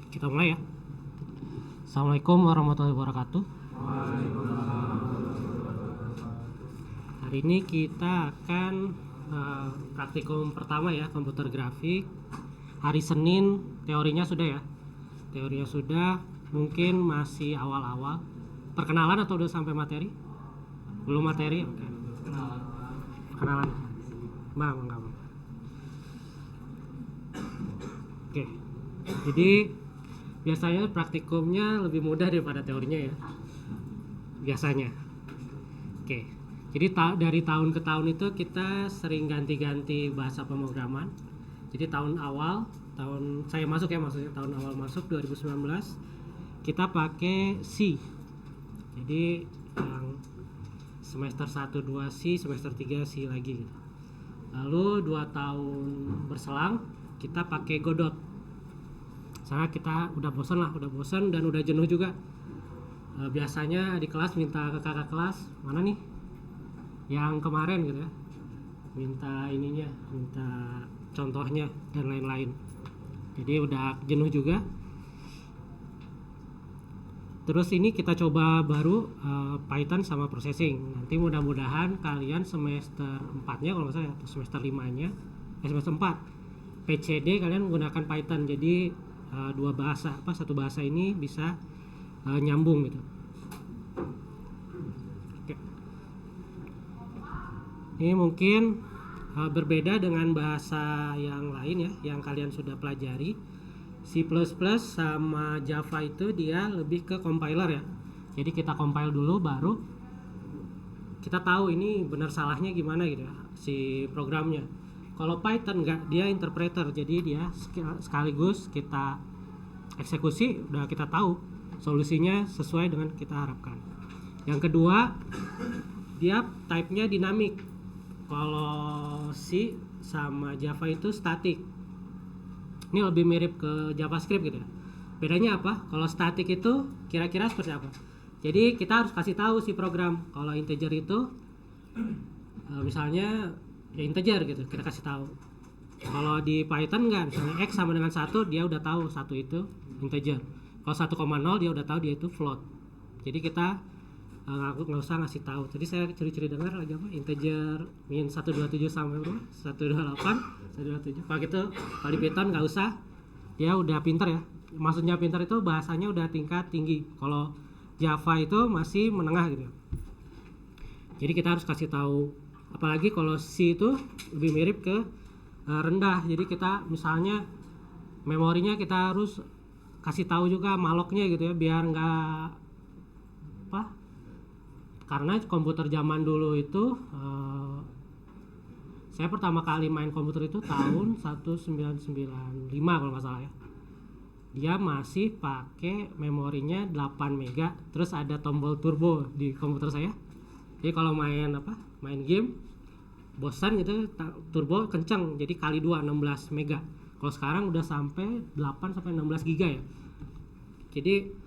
Kita mulai ya. Assalamualaikum warahmatullahi wabarakatuh. Hari ini kita akan praktikum pertama ya, komputer grafik. Hari Senin teorinya sudah ya. Teorinya sudah, mungkin masih awal-awal. Perkenalan atau udah sampai materi? Belum materi? Oke. Perkenalan. Bang. Oke. Jadi biasanya praktikumnya lebih mudah daripada teorinya ya. Biasanya. Oke. Jadi dari tahun ke tahun itu kita sering ganti-ganti bahasa pemrograman. Jadi tahun saya masuk ya, maksudnya tahun awal masuk 2019 kita pakai C. Jadi yang semester 1 2 C, semester 3 C lagi gitu. Lalu 2 tahun berselang kita pakai Godot. Soalnya kita udah bosan dan udah jenuh juga. Biasanya di kelas minta ke kakak kelas, mana nih yang kemarin gitu ya, minta contohnya dan lain-lain. Jadi udah jenuh juga. Terus ini kita coba baru Python sama processing. Nanti mudah-mudahan kalian semester 4-nya kalau nggak salah atau semester 5-nya, semester 4 PCD kalian menggunakan Python. Jadi satu bahasa ini bisa nyambung gitu. Oke. Ini mungkin berbeda dengan bahasa yang lain ya, yang kalian sudah pelajari. C++ sama Java itu dia lebih ke compiler ya. Jadi kita compile dulu baru kita tahu ini benar salahnya gimana gitu ya, si programnya. Kalau Python enggak, dia interpreter. Jadi dia sekaligus kita eksekusi udah kita tahu solusinya sesuai dengan kita harapkan. Yang kedua, dia type-nya dinamik. Kalau C sama Java itu static. Ini lebih mirip ke JavaScript gitu ya. Bedanya apa? Kalau static itu kira-kira seperti apa? Jadi kita harus kasih tahu si program. Kalau integer itu misalnya ya integer gitu, kita kasih tahu. Kalau di Python enggak, misalnya x sama dengan 1, dia udah tahu 1 itu integer. Kalau 1,0 dia udah tahu dia itu float. Jadi kita nggak usah ngasih tahu. Tadi saya curi-curi dengar lagi apa? Integer min 127 sampai berapa? 128, 127. Kalau gitu, kalau di Python nggak usah. Dia udah pintar ya. Maksudnya pintar itu bahasanya udah tingkat tinggi. Kalau Java itu masih menengah gitu. Jadi kita harus kasih tahu. Apalagi kalau C itu lebih mirip ke rendah. Jadi kita misalnya memorinya kita harus kasih tahu juga maloknya gitu ya, biar nggak karena komputer zaman dulu itu saya pertama kali main komputer itu tahun 1995 kalau nggak salah ya. Dia masih pakai memorinya 8 mega, terus ada tombol turbo di komputer saya. Jadi kalau main game bosan gitu, turbo kencang, jadi kali 2 16 mega. Kalau sekarang udah sampai 8 sampai 16 giga ya. Jadi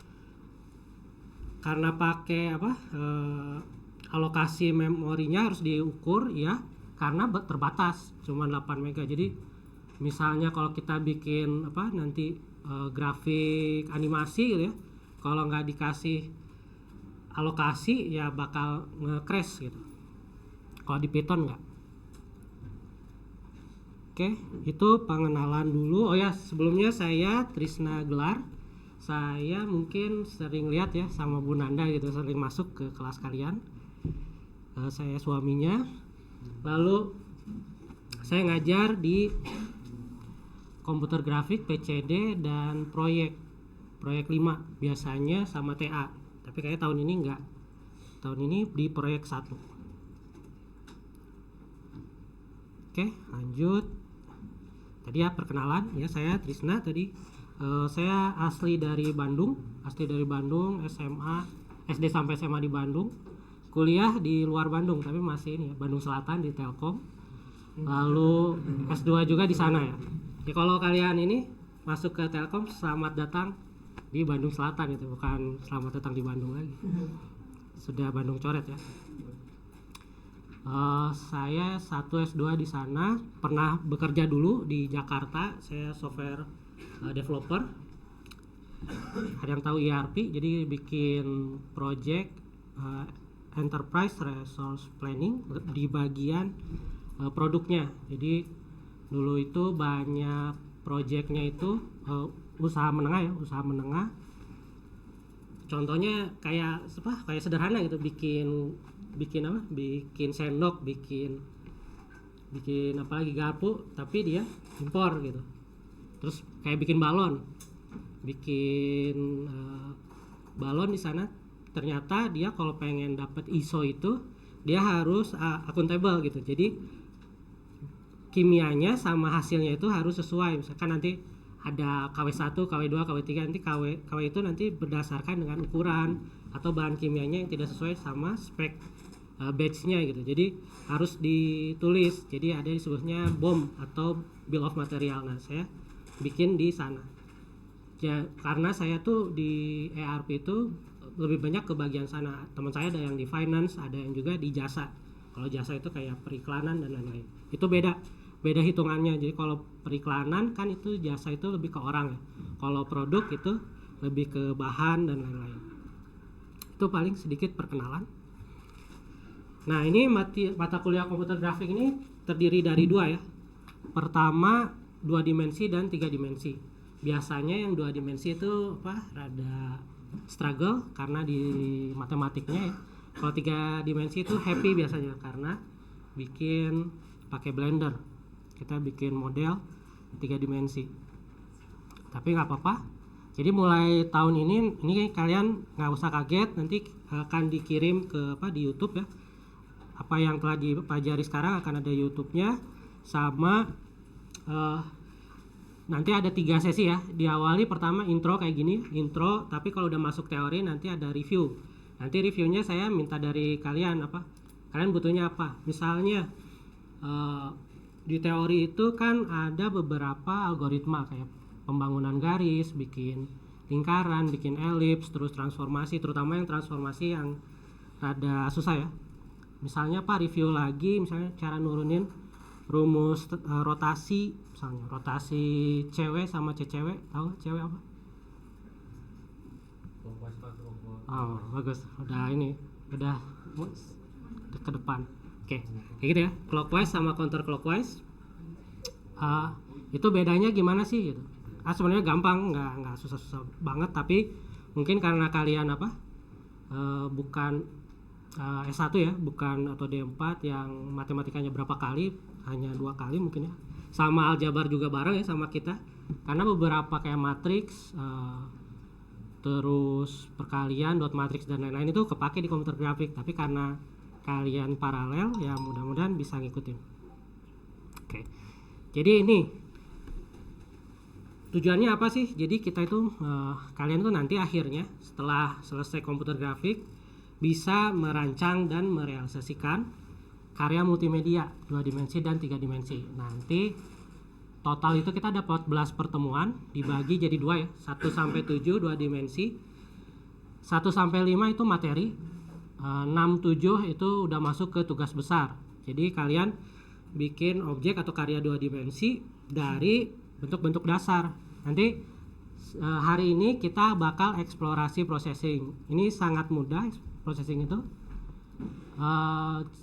karena pakai alokasi memorinya harus diukur ya, karena terbatas cuma 8 mega. Jadi misalnya kalau kita bikin nanti grafik animasi gitu ya, kalau nggak dikasih alokasi ya bakal nge-crash gitu. Kalau di Python nggak. Oke, itu pengenalan dulu. Oh ya, sebelumnya saya Trisna Gelar. Saya mungkin sering lihat ya sama Bu Nanda gitu, sering masuk ke kelas kalian. Saya suaminya. Lalu saya ngajar di komputer grafik, PCD, dan proyek 5 biasanya sama TA. Tapi kayaknya tahun ini enggak. Tahun ini di proyek 1. Oke, lanjut. Tadi ya perkenalan ya, saya Trisna tadi. Saya asli dari Bandung, SMA, SD sampai SMA di Bandung. Kuliah di luar Bandung, tapi masih ini ya, Bandung Selatan di Telkom. Lalu S2 juga di sana ya. Ya kalau kalian ini masuk ke Telkom, selamat datang di Bandung Selatan itu, bukan selamat datang di Bandung lagi. Sudah Bandung coret ya. Saya 1 S2 di sana, pernah bekerja dulu di Jakarta. Saya software developer, ada yang tahu ERP, jadi bikin project enterprise resource planning di bagian produknya. Jadi dulu itu banyak projectnya itu usaha menengah ya, usaha menengah. Contohnya kayak sederhana gitu, bikin sendok, bikin apalagi garpu, tapi dia impor gitu. Terus kayak bikin balon di sana, ternyata dia kalau pengen dapat ISO itu dia harus akuntabel gitu. Jadi kimianya sama hasilnya itu harus sesuai. Misalkan nanti ada KW1, KW2, KW3, nanti KW itu nanti berdasarkan dengan ukuran atau bahan kimianya yang tidak sesuai sama spek batch-nya gitu. Jadi harus ditulis. Jadi ada disebutnya BOM atau Bill of Material. Nah, saya bikin di sana. Ya, karena saya tuh di ERP itu lebih banyak ke bagian sana. Teman saya ada yang di finance, ada yang juga di jasa. Kalau jasa itu kayak periklanan dan lain-lain. Itu beda hitungannya. Jadi kalau periklanan kan itu jasa itu lebih ke orang ya. Kalau produk itu lebih ke bahan dan lain-lain. Itu paling sedikit perkenalan. Nah, ini mata kuliah komputer grafik ini terdiri dari dua ya. Pertama 2 dimensi dan 3 dimensi. Biasanya yang 2 dimensi itu rada struggle karena di matematiknya ya. Kalau 3 dimensi itu happy biasanya karena bikin pakai Blender. Kita bikin model 3 dimensi. Tapi nggak apa-apa. Jadi mulai tahun ini kalian nggak usah kaget, nanti akan dikirim ke di YouTube ya. Apa yang telah dipelajari sekarang akan ada YouTube-nya, sama nanti ada 3 sesi ya. Diawali pertama intro kayak gini, intro, tapi kalau udah masuk teori nanti ada review. Nanti reviewnya saya minta dari kalian kalian butuhnya apa. Misalnya di teori itu kan ada beberapa algoritma kayak pembangunan garis, bikin lingkaran, bikin elips, terus transformasi, terutama yang transformasi yang rada susah ya. Misalnya review lagi misalnya cara nurunin rumus rotasi, misalnya rotasi cewek sama cewek, tahu cewek apa? Oh, bagus. Udah ke depan. Oke, kayak gitu ya. Clockwise sama counterclockwise. Itu bedanya gimana sih gitu? Sebenarnya gampang, nggak susah-susah banget, tapi mungkin karena kalian bukan S1 ya, bukan atau D4 yang matematikanya berapa kali, hanya 2 kali mungkin ya. Sama aljabar juga bareng ya sama kita. Karena beberapa kayak matriks, terus perkalian, dot matrix dan lain-lain itu kepake di komputer grafik, tapi karena kalian paralel ya mudah-mudahan bisa ngikutin. Oke. Jadi ini tujuannya apa sih? Jadi kita itu kalian tuh nanti akhirnya setelah selesai komputer grafik bisa merancang dan merealisasikan karya multimedia 2 dimensi dan 3 dimensi. Nanti total itu kita ada 14 pertemuan dibagi jadi 2 ya. 1 sampai 7 2 dimensi. 1 sampai 5 itu materi. 6 7 itu udah masuk ke tugas besar. Jadi kalian bikin objek atau karya 2 dimensi dari bentuk-bentuk dasar. Nanti hari ini kita bakal eksplorasi processing. Ini sangat mudah processing itu.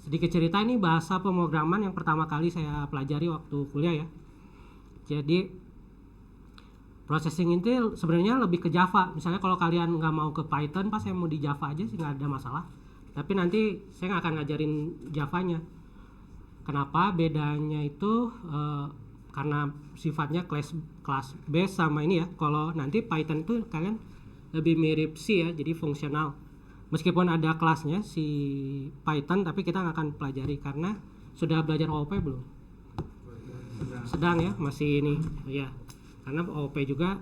Sedikit cerita, ini bahasa pemrograman yang pertama kali saya pelajari waktu kuliah ya. Jadi processing itu sebenarnya lebih ke Java. Misalnya kalau kalian nggak mau ke Python, saya mau di Java aja sih nggak ada masalah. Tapi nanti saya nggak akan ngajarin Javanya. Kenapa? Bedanya itu karena sifatnya class based sama ini ya. Kalau nanti Python itu kalian lebih mirip C ya, jadi fungsional. Meskipun ada kelasnya si Python, tapi kita nggak akan pelajari karena sudah belajar OOP belum? Sedang ya, masih ini ya. Karena OOP juga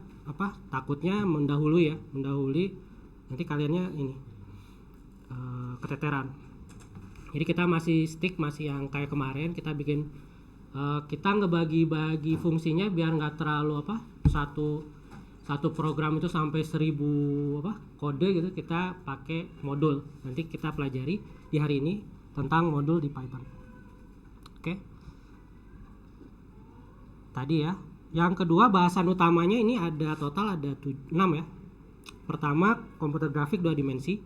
takutnya mendahului nanti kaliannya ini keteteran. Jadi kita masih stick yang kayak kemarin, kita bikin kita ngebagi-bagi fungsinya biar nggak terlalu satu program itu sampai 1000 kode gitu. Kita pakai modul. Nanti kita pelajari di hari ini tentang modul di Python. Oke. Tadi ya Yang kedua, bahasan utamanya ini ada total ada 6 ya. Pertama, komputer grafik 2 dimensi,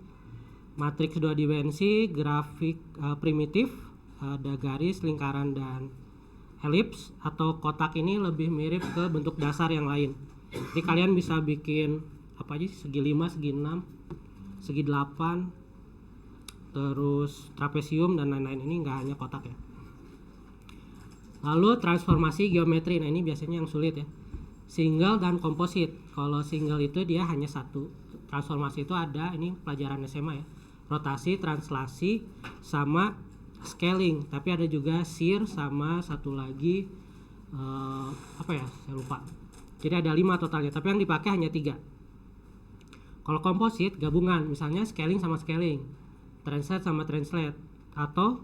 matriks 2 dimensi, grafik primitif, ada garis, lingkaran, dan elips atau kotak. Ini lebih mirip ke bentuk dasar yang lain. Jadi kalian bisa bikin apa aja sih, segi 5, segi 6, segi 8, terus trapesium dan lain-lain. Ini nggak hanya kotak ya. Lalu transformasi geometri, nah ini biasanya yang sulit ya. Single dan komposit. Kalau single itu dia hanya satu. Transformasi itu ada, ini pelajaran SMA ya. Rotasi, translasi, sama scaling. Tapi ada juga shear sama satu lagi apa ya? Saya lupa. Jadi ada 5 totalnya, tapi yang dipakai hanya 3. Kalau komposit gabungan, misalnya scaling sama scaling, translate sama translate, atau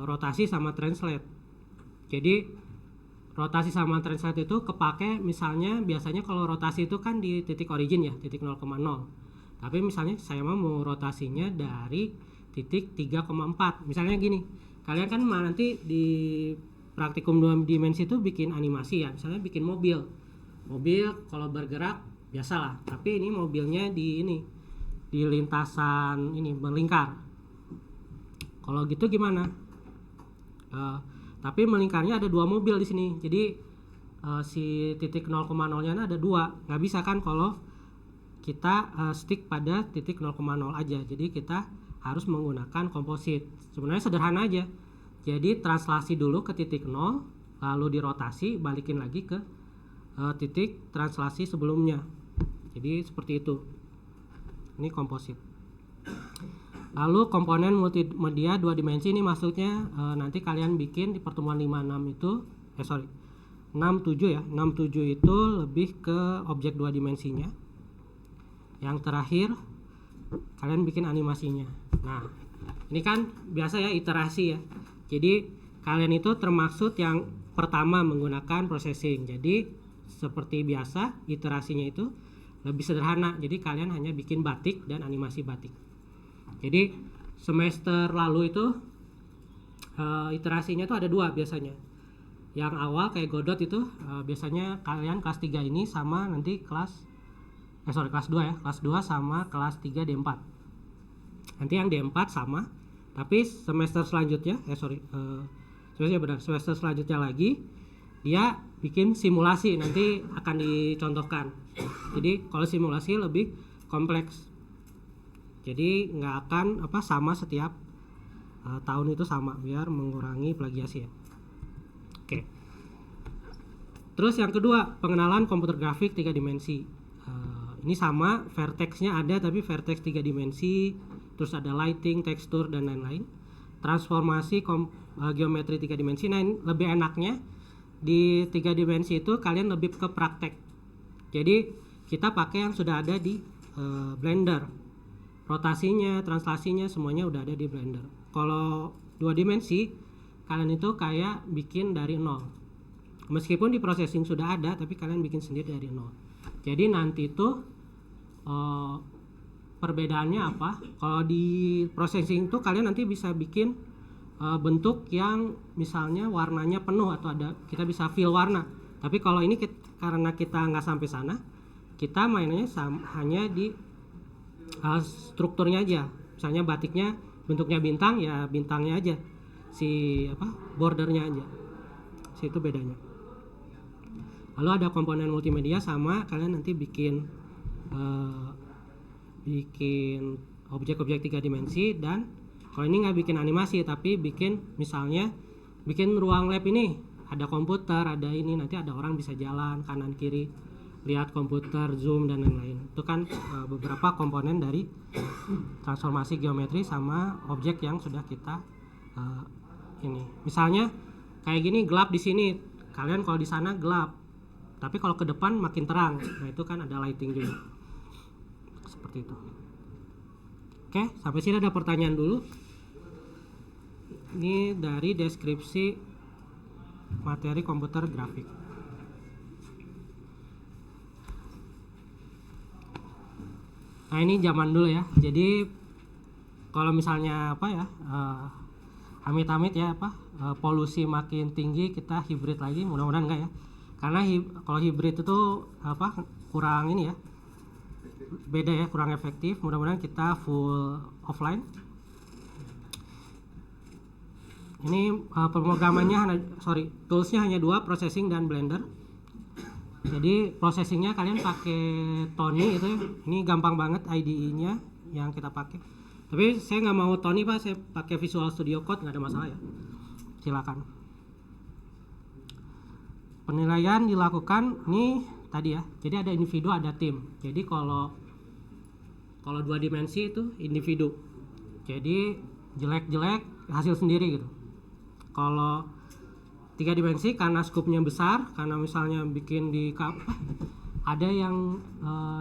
rotasi sama translate. Jadi rotasi sama translate itu kepake misalnya biasanya kalau rotasi itu kan di titik origin ya, titik 0,0. Tapi misalnya saya mau rotasinya dari titik 3,4. Misalnya gini, kalian kan nanti di praktikum 2 dimensi itu bikin animasi ya, misalnya bikin mobil. Mobil kalau bergerak biasalah, tapi ini mobilnya di lintasan ini melingkar. Kalau gitu gimana? Tapi melingkarnya ada 2 mobil di sini. Jadi si titik 0,0-nya ada 2. Nggak bisa kan kalau kita stick pada titik 0,0 aja. Jadi kita harus menggunakan komposit. Sebenarnya sederhana aja. Jadi translasi dulu ke titik 0, lalu dirotasi, balikin lagi ke titik translasi sebelumnya. Jadi seperti itu. Ini komposit. Lalu komponen multimedia 2 dimensi ini maksudnya nanti kalian bikin di pertemuan 56 itu 67 ya. 67 itu lebih ke objek 2 dimensinya. Yang terakhir kalian bikin animasinya. Nah, ini kan biasa ya iterasi ya. Jadi kalian itu termaksud yang pertama menggunakan processing. Jadi seperti biasa iterasinya itu lebih sederhana. Jadi kalian hanya bikin batik dan animasi batik. Jadi semester lalu itu iterasinya tuh ada 2 biasanya. Yang awal kayak Godot itu biasanya kalian kelas 3 ini sama nanti kelas 2 ya, kelas 2 sama kelas 3 D4. Nanti yang D4 sama, tapi semester selanjutnya semester selanjutnya lagi dia bikin simulasi, nanti akan dicontohkan. Jadi kalau simulasi lebih kompleks. Jadi nggak akan sama setiap tahun itu sama, biar mengurangi plagiasi ya. Oke. Terus yang kedua, pengenalan komputer grafik 3 dimensi. Ini sama, vertexnya ada tapi vertex 3 dimensi, terus ada lighting, tekstur dan lain-lain. Transformasi geometri 3 dimensi. Nah, ini lebih enaknya di 3 dimensi itu kalian lebih ke praktek. Jadi kita pakai yang sudah ada di Blender. Rotasinya, translasinya semuanya udah ada di Blender. Kalau 2 dimensi kalian itu kayak bikin dari 0. Meskipun di processing sudah ada, tapi kalian bikin sendiri dari 0. Jadi nanti itu perbedaannya apa? Kalau di processing itu kalian nanti bisa bikin bentuk yang misalnya warnanya penuh atau kita bisa fill warna. Tapi kalau ini karena kita nggak sampai sana, kita mainnya hanya di strukturnya aja. Misalnya batiknya bentuknya bintang, ya bintangnya aja, bordernya aja. Itu bedanya. Lalu ada komponen multimedia sama, kalian nanti bikin objek-objek 3 dimensi. Dan kalau ini nggak bikin animasi tapi misalnya bikin ruang lab ini ada komputer, ada ini, nanti ada orang bisa jalan kanan kiri, lihat komputer, zoom dan lain-lain. Itu kan beberapa komponen dari transformasi geometri sama objek yang sudah kita ini. Misalnya kayak gini gelap di sini, kalian kalau di sana gelap, tapi kalau ke depan makin terang. Nah, itu kan ada lighting juga. Seperti itu. Oke, sampai sini ada pertanyaan dulu. Ini dari deskripsi materi komputer grafik. Nah, ini zaman dulu ya. Jadi kalau misalnya amit-amit ya polusi makin tinggi, kita hibrid lagi, mudah-mudahan enggak ya. Karena kalau hybrid itu apa kurang ini ya, beda ya, kurang efektif. Mudah-mudahan kita full offline. Ini pemrogramannya toolsnya hanya dua, processing dan blender. Jadi processingnya kalian pakai Tony itu ya. Ini gampang banget IDE-nya yang kita pakai. Tapi saya nggak mau Tony Pak, saya pakai Visual Studio Code, nggak ada masalah ya. Silakan. Penilaian dilakukan ini tadi ya. Jadi ada individu, ada tim. Jadi kalau 2 dimensi itu individu. Jadi jelek-jelek hasil sendiri gitu. Kalau 3 dimensi karena skupnya besar, karena misalnya bikin di ada yang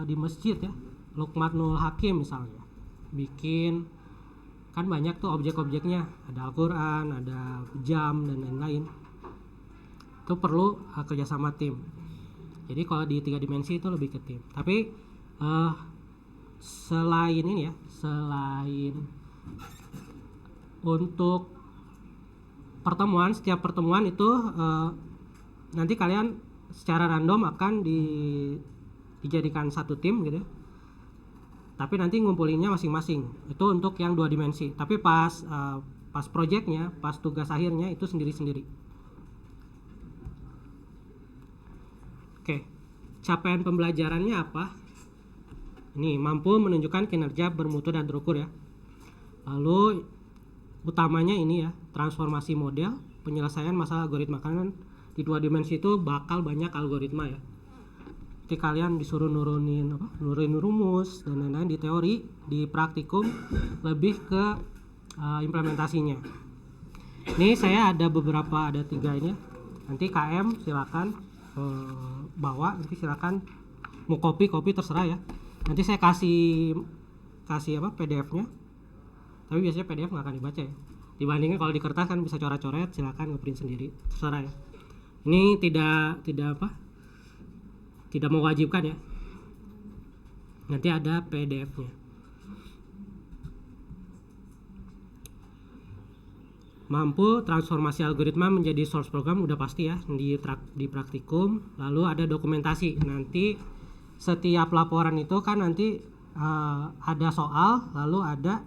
di masjid ya, Luqmanul Hakim misalnya, bikin kan banyak tuh objek-objeknya, ada Al-Quran, ada jam dan lain-lain. Itu perlu kerjasama tim. Jadi kalau di 3 dimensi itu lebih ke tim. Tapi selain ini ya, selain untuk setiap pertemuan itu nanti kalian secara random akan dijadikan satu tim gitu. Tapi nanti ngumpulinnya masing-masing. Itu untuk yang 2 dimensi. Tapi pas projectnya, pas tugas akhirnya itu sendiri-sendiri. Oke, capaian pembelajarannya apa? Ini mampu menunjukkan kinerja bermutu dan terukur ya. Lalu utamanya ini ya, transformasi model, penyelesaian masalah algoritma. Karena di 2 dimensi itu bakal banyak algoritma ya. Jadi kalian disuruh nurunin rumus dan lain-lain di teori, di praktikum lebih ke implementasinya. Ini saya ada 3 ini ya. Nanti KM silakan bawa, nanti silakan mau copy terserah ya. Nanti saya kasih PDF-nya. Tapi biasanya PDF nggak akan dibaca ya. Dibandingkan kalau di kertas kan bisa coret-coret, silakan ngeprint sendiri, terserah ya. Ini tidak mewajibkan ya. Nanti ada PDF-nya. Mampu transformasi algoritma menjadi source program udah pasti ya di praktikum. Lalu ada dokumentasi. Nanti setiap laporan itu kan nanti ada soal, lalu ada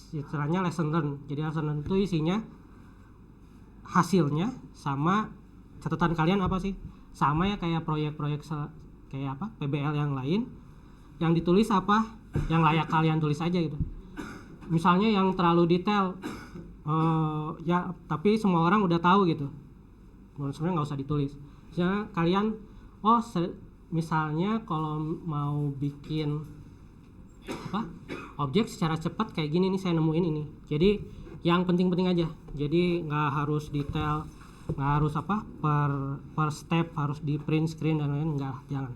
istilahnya lesson learn. Jadi lesson learn itu isinya hasilnya sama catatan kalian apa sih? Sama ya kayak proyek-proyek kayak PBL yang lain. Yang ditulis apa? Yang layak kalian tulis aja gitu. Misalnya yang terlalu detail ya tapi semua orang udah tahu gitu. Sebenarnya nggak usah ditulis. Misalnya kalian misalnya kalau mau bikin objek secara cepat kayak gini nih, saya nemuin ini. Jadi yang penting-penting aja. Jadi nggak harus detail, nggak harus per step harus di print screen dan lain-lain, jangan.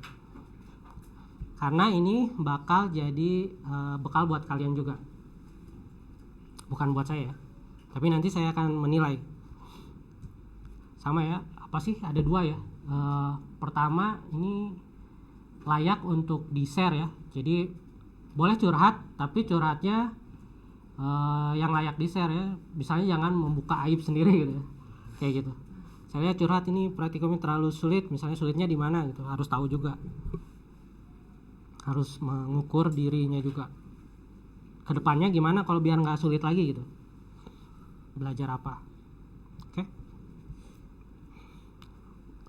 Karena ini bakal jadi bekal buat kalian juga, bukan buat saya. Tapi nanti saya akan menilai. Sama ya, apa sih? Ada 2 ya. Pertama ini layak untuk di share ya. Jadi boleh curhat, tapi curhatnya yang layak di share ya. Misalnya jangan membuka aib sendiri gitu ya. Kayak gitu. Saya curhat ini praktikumnya terlalu sulit, misalnya sulitnya di mana gitu, harus tahu juga. Harus mengukur dirinya juga. Kedepannya gimana kalau biar nggak sulit lagi gitu. Belajar apa? Oke.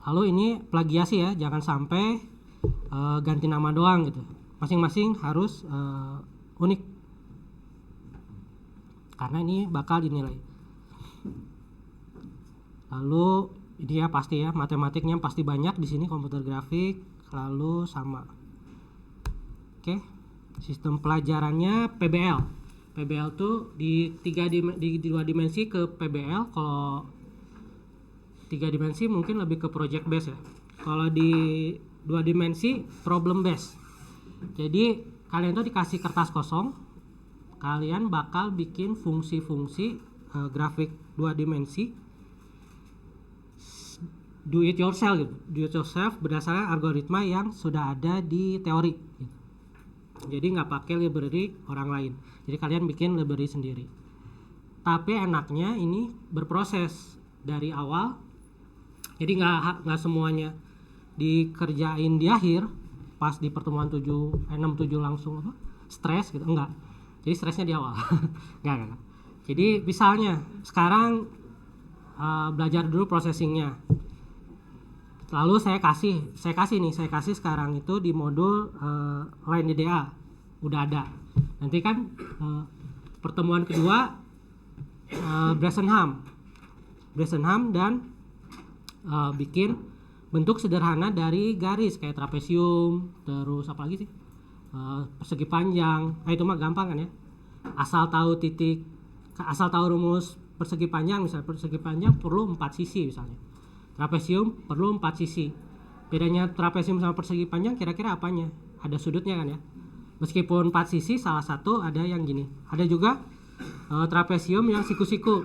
Lalu ini plagiasi ya, jangan sampai ganti nama doang gitu. Masing-masing harus unik. Karena ini bakal dinilai. Lalu ini ya pasti ya, matematiknya pasti banyak di sini, komputer grafik, lalu sama. Oke. Sistem pelajarannya PBL. PBL tuh di 2 dimensi ke PBL. Kalau 3 dimensi mungkin lebih ke project base ya. Kalau di 2 dimensi problem base. Jadi kalian tuh dikasih kertas kosong, kalian bakal bikin fungsi-fungsi grafik 2 dimensi do it yourself gitu. Do it yourself berdasarkan algoritma yang sudah ada di teori gitu. Jadi nggak pakai library orang lain. Jadi kalian bikin library sendiri. Tapi enaknya ini berproses dari awal Jadi nggak semuanya dikerjain di akhir pas di pertemuan 6-7 langsung apa stres gitu, enggak. Jadi stresnya di awal. enggak. Jadi misalnya sekarang belajar dulu processingnya, lalu saya kasih sekarang itu di modul line DDA udah ada. Nanti kan pertemuan kedua Bresenham dan bikin bentuk sederhana dari garis kayak trapesium, terus apa lagi sih, persegi panjang. Itu mah gampang kan ya, asal tahu rumus persegi panjang. Misalnya persegi panjang perlu 4 sisi, misalnya trapesium perlu 4 sisi. Bedanya trapesium sama persegi panjang kira-kira apanya? Ada sudutnya kan ya. Meskipun 4 sisi, salah satu ada yang gini. Ada juga trapesium yang siku-siku,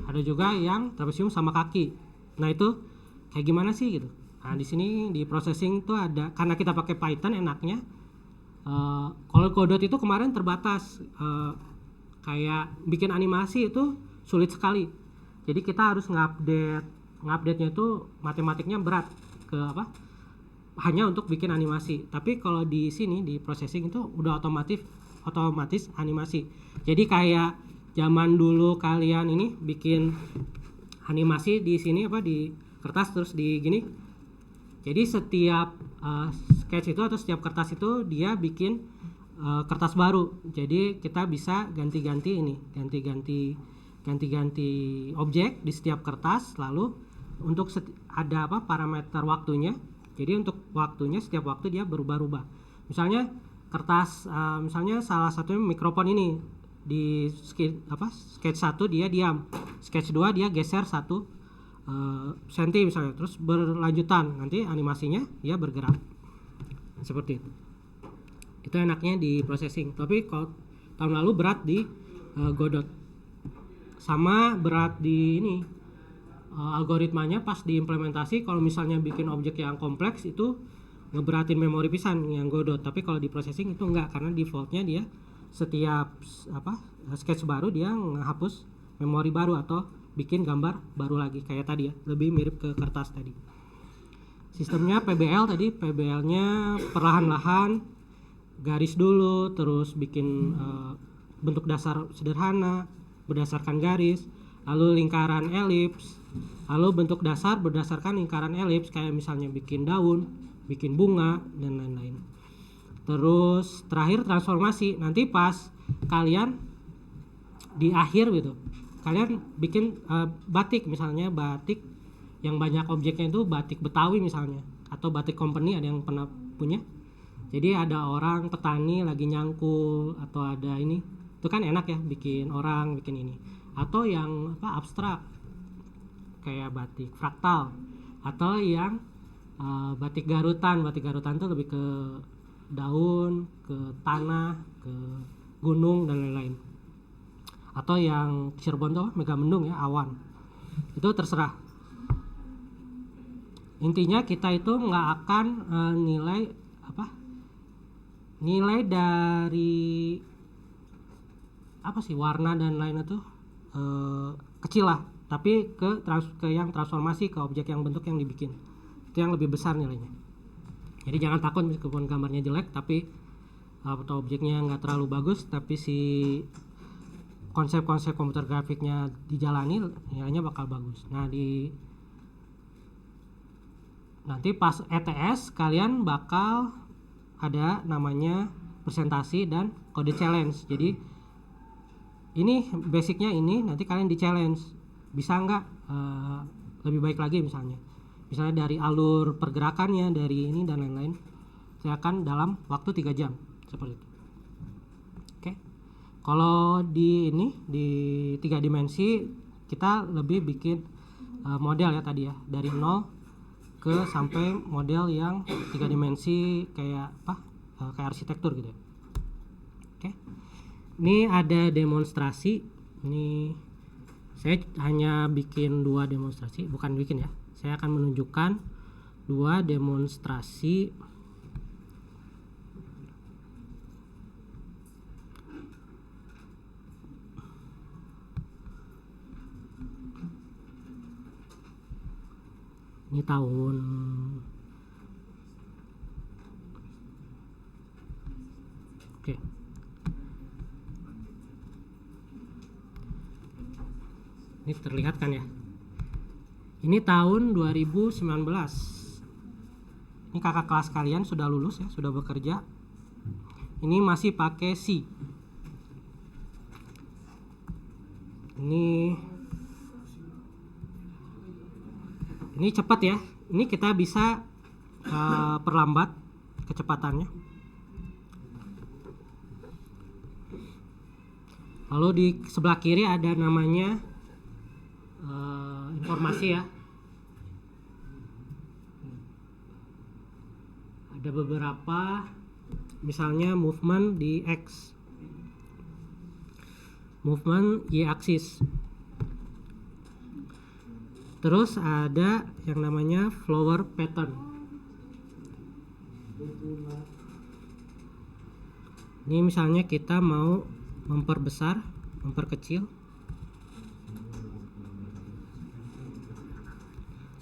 ada juga yang trapesium sama kaki. Nah itu kayak gimana sih gitu. Nah di sini di processing tuh ada, karena kita pakai Python enaknya kalau Godot itu kemarin terbatas, kayak bikin animasi itu sulit sekali. Jadi kita harus ngupdate-nya itu matematiknya berat ke apa? Hanya untuk bikin animasi. Tapi kalau di sini di processing itu udah otomatis animasi. Jadi kayak zaman dulu kalian ini bikin animasi di sini apa di kertas terus di gini. Jadi setiap sketch itu atau setiap kertas itu dia bikin kertas baru. Jadi kita bisa ganti-ganti objek di setiap kertas. Lalu untuk ada apa parameter waktunya. Jadi untuk waktunya setiap waktu dia berubah-ubah. Misalnya kertas misalnya salah satunya mikrofon ini di sketch 1 dia diam, sketch 2 dia geser 1 senti misalnya, terus berlanjutan nanti animasinya dia bergerak seperti itu enaknya di processing. Tapi kalau tahun lalu berat di Godot, sama berat di ini algoritmanya pas diimplementasi. Kalau misalnya bikin objek yang kompleks itu ngeberatin memori pisan yang Godot, tapi kalau di processing itu enggak, karena defaultnya dia setiap sketch baru dia ngehapus memori baru atau bikin gambar baru lagi kayak tadi ya, lebih mirip ke kertas tadi. Sistemnya PBL-nya perlahan-lahan, garis dulu, terus bikin bentuk dasar sederhana berdasarkan garis, lalu lingkaran elips, lalu bentuk dasar berdasarkan lingkaran elips, kayak misalnya bikin daun, bikin bunga dan lain-lain. Terus terakhir transformasi. Nanti pas kalian di akhir gitu, kalian bikin batik, misalnya batik yang banyak objeknya itu batik Betawi misalnya, atau batik company, ada yang pernah punya. Jadi ada orang petani lagi nyangkul, atau ada ini, itu kan enak ya bikin orang bikin ini. Atau yang abstrak kayak batik fraktal, atau yang batik garutan tuh lebih ke daun, ke tanah, ke gunung dan lain-lain. Atau yang Cirebon tuh Megamendung ya, awan. Itu terserah. Intinya kita itu nggak akan nilai dari warna dan lain itu kecil lah, tapi ke yang transformasi ke objek yang bentuk yang dibikin itu yang lebih besar nilainya. Jadi jangan takut meskipun gambarnya jelek tapi atau objeknya nggak terlalu bagus, tapi si konsep-konsep komputer grafiknya dijalani, nilainya bakal bagus. Nah nanti pas ETS kalian bakal ada namanya presentasi dan kode challenge. Jadi ini basicnya ini, nanti kalian di challenge bisa nggak lebih baik lagi, misalnya dari alur pergerakannya, dari ini dan lain-lain. Saya akan dalam waktu 3 jam seperti itu. Oke. Kalau di ini di 3 dimensi kita lebih bikin model ya tadi ya, dari 0 ke sampai model yang 3 dimensi kayak kayak arsitektur gitu ya. Oke. Ini ada demonstrasi. Ini saya hanya bikin 2 demonstrasi, bukan bikin ya. Saya akan menunjukkan 2 demonstrasi Ini tahun oke. Ini terlihat kan ya? Ini tahun 2019. Ini kakak kelas kalian sudah lulus ya, sudah bekerja. Ini masih pakai C. Ini cepat ya. Ini kita bisa perlambat kecepatannya. Lalu di sebelah kiri ada namanya informasi ya. Ada beberapa, misalnya movement di X, movement Y axis. Terus ada yang namanya flower pattern. Ini misalnya kita mau memperbesar, memperkecil.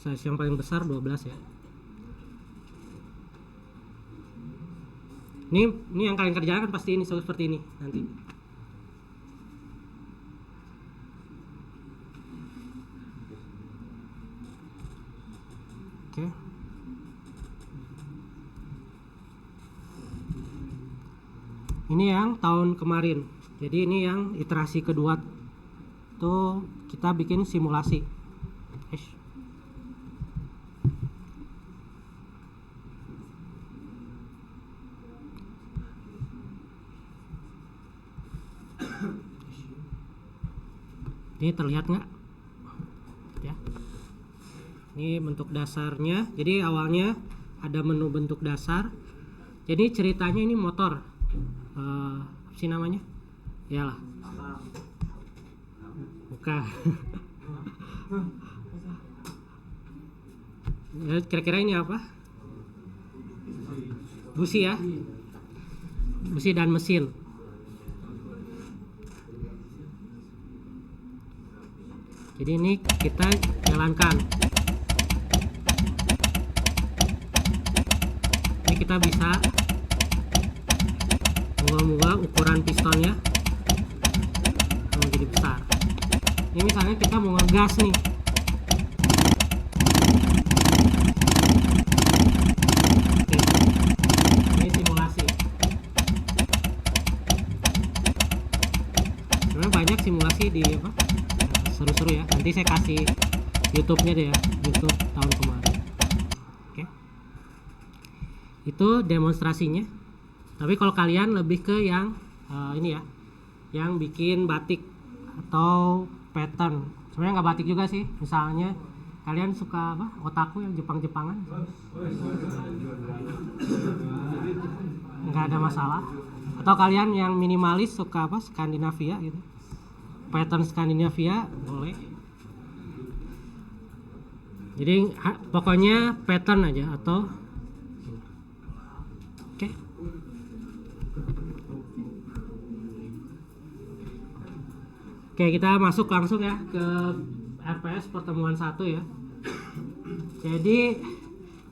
Size yang paling besar 12 ya. Ini yang kalian kerjakan pasti ini seperti ini nanti. Oke. Ini yang tahun kemarin. Jadi ini yang iterasi kedua tuh kita bikin simulasi. Ini terlihat nggak? Ya. Ini bentuk dasarnya. Jadi awalnya ada menu bentuk dasar. Jadi ceritanya ini motor. Apa sih namanya? Iyalah. Bukan. Ya, kira-kira ini apa? Busi ya. Busi dan mesin. Jadi ini kita jalankan. Ini kita bisa mengubah ukuran pistonnya menjadi besar. Ini misalnya kita mau ngegas nih. Oke. Ini simulasi. Sebenarnya banyak simulasi di apa? Seru-seru ya. Nanti saya kasih YouTube-nya deh ya, YouTube tahun kemarin. Oke. Itu demonstrasinya. Tapi kalau kalian lebih ke yang ini ya, yang bikin batik atau pattern. Sebenarnya nggak batik juga sih. Misalnya kalian suka apa? Otaku yang Jepang-Jepangan. Nggak ada masalah. Atau kalian yang minimalis suka apa? Skandinavia gitu. Pattern Skandinavia boleh. Jadi pokoknya pattern aja atau oke. Oke, kita masuk langsung ya ke RPS pertemuan 1 ya. Jadi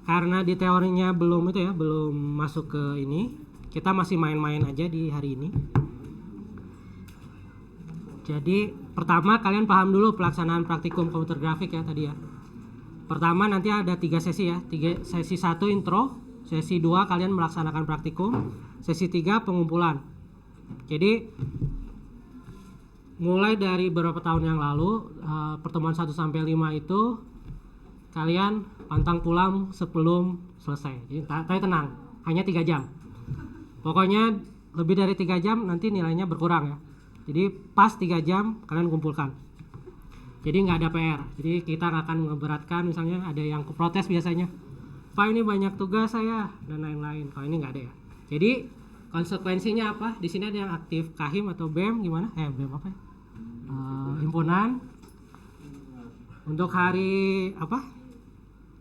karena di teorinya belum itu ya, belum masuk ke ini, kita masih main-main aja di hari ini. Jadi pertama kalian paham dulu pelaksanaan praktikum komputer grafik ya tadi ya. Pertama nanti ada 3 sesi ya. Sesi 1 intro, sesi 2 kalian melaksanakan praktikum, sesi 3 pengumpulan. Jadi mulai dari beberapa tahun yang lalu pertemuan 1 sampai 5 itu kalian pantang pulang sebelum selesai. Jadi tapi tenang, hanya 3 jam. Pokoknya lebih dari 3 jam nanti nilainya berkurang ya. Jadi pas 3 jam kalian kumpulkan. Jadi nggak ada PR. Jadi kita nggak akan memberatkan, misalnya ada yang protes biasanya, Pak ini banyak tugas saya dan lain-lain. Kalau ini nggak ada ya. Jadi konsekuensinya apa? Di sini ada yang aktif Kahim atau BEM gimana? BEM apa ya? Himpunan. Untuk hari apa?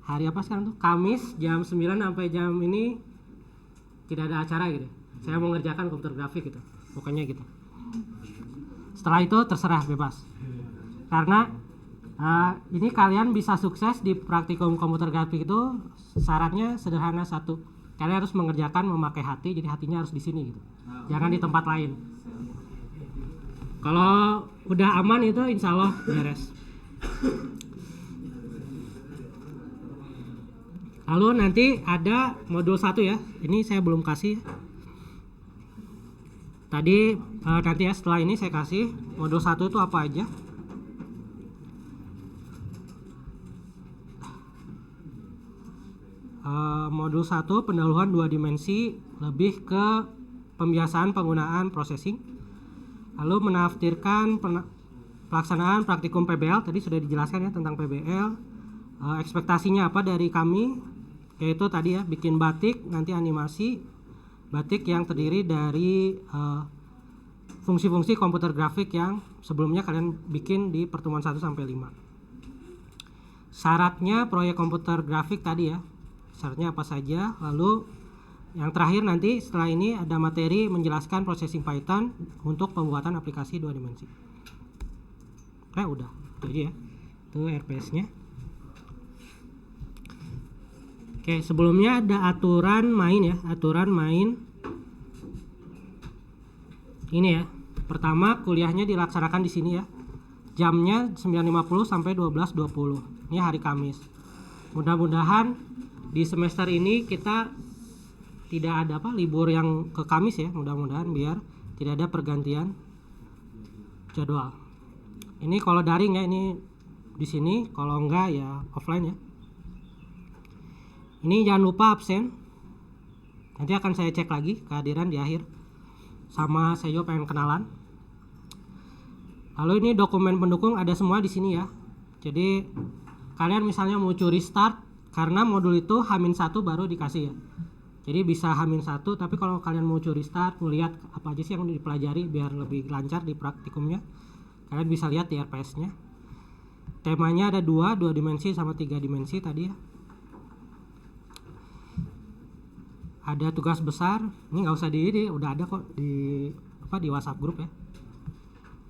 Hari apa sekarang tuh? Kamis jam 9 sampai jam ini tidak ada acara gitu. Saya mau ngerjakan komputer grafik gitu. Pokoknya gitu. Setelah itu terserah bebas. Karena Ini kalian bisa sukses di praktikum komputer grafik itu syaratnya sederhana satu. Kalian harus mengerjakan memakai hati, jadi hatinya harus di sini gitu. Jangan di tempat lain. Kalau udah aman itu insya Allah beres. Lalu nanti ada modul 1 ya. Ini saya belum kasih. Tadi nanti ya setelah ini saya kasih modul 1 itu apa aja. Modul 1 pendahuluan 2 dimensi lebih ke pembiasaan penggunaan processing. Lalu menafsirkan pelaksanaan praktikum PBL, tadi sudah dijelaskan ya tentang PBL. Ekspektasinya apa dari kami, yaitu tadi ya bikin batik, nanti animasi batik yang terdiri dari fungsi-fungsi komputer grafik yang sebelumnya kalian bikin di pertemuan 1 sampai 5. Syaratnya proyek komputer grafik tadi ya, syaratnya apa saja. Lalu yang terakhir nanti setelah ini ada materi menjelaskan processing Python untuk pembuatan aplikasi 2 dimensi. Udah itu ya, itu RPS-nya. Oke, sebelumnya ada aturan main ya, aturan main ini ya. Pertama, kuliahnya dilaksanakan di sini ya. Jamnya 9.50 sampai 12.20. Ini hari Kamis. Mudah-mudahan di semester ini kita tidak ada libur yang ke Kamis ya, mudah-mudahan biar tidak ada pergantian jadwal. Ini kalau daring ya, ini di sini, kalau enggak ya offline ya. Ini jangan lupa absen. Nanti akan saya cek lagi kehadiran di akhir. Sama saya juga pengen kenalan. Lalu ini dokumen pendukung ada semua di sini ya. Jadi kalian misalnya mau curi start, karena modul itu H-1 baru dikasih ya. Jadi bisa H-1, tapi kalau kalian mau curi start, melihat apa aja sih yang dipelajari biar lebih lancar di praktikumnya, kalian bisa lihat di RPS-nya. Temanya ada 2 dimensi sama 3 dimensi tadi ya. Ada tugas besar, ini nggak usah udah ada kok di WhatsApp grup ya.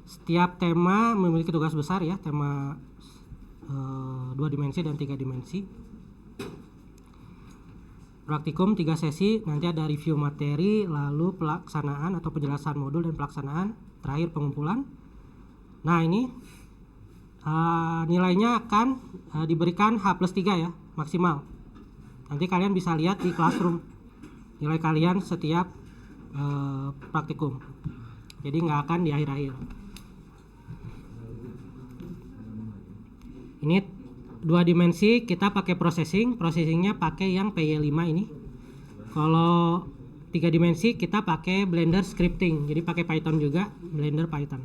Setiap tema memiliki tugas besar ya, tema 2 dimensi dan 3 dimensi. Praktikum 3 sesi, nanti ada review materi, lalu pelaksanaan atau penjelasan modul dan pelaksanaan, terakhir pengumpulan. Nah ini nilainya akan diberikan H+3 ya, maksimal. Nanti kalian bisa lihat di classroom nilai kalian setiap praktikum. Jadi nggak akan di akhir-akhir. Ini 2 dimensi kita pakai processingnya pakai yang PY5 ini. Kalau 3 dimensi kita pakai Blender scripting, jadi pakai Python juga, Blender Python.